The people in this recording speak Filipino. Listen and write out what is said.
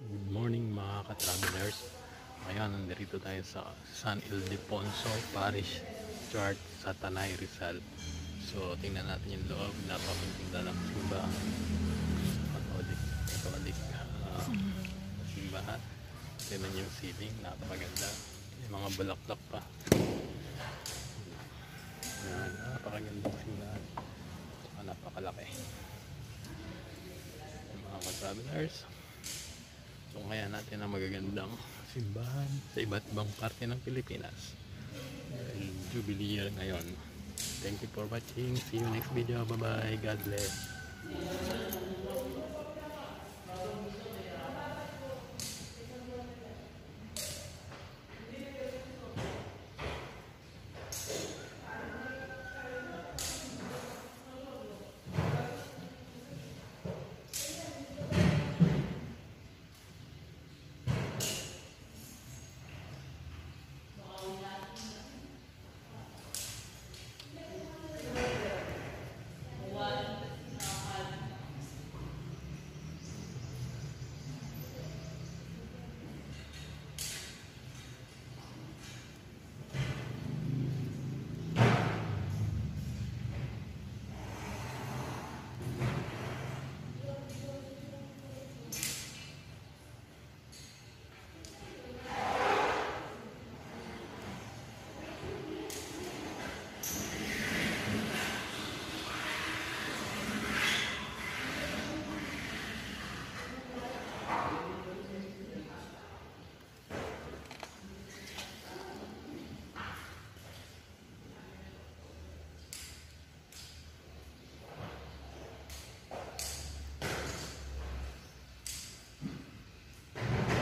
Good morning mga ka-travelers. Ngayon, nandito tayo sa San Ildefonso Parish Church sa Tanay, Rizal. So, tingnan natin yung loob. Napakaganda ng simbahan. Catholic simbahan. Tingnan yung ceiling. Napakaganda. May mga bulaklak pa. Yan, napakaganda ng simbahan. Saka napakalaki. Mga ka-travelers. So ngayon natin ang magagandang simbahan sa iba't ibang parte ng Pilipinas. Dahil Jubilee year ngayon. Thank you for watching. See you next video. Bye bye. God bless.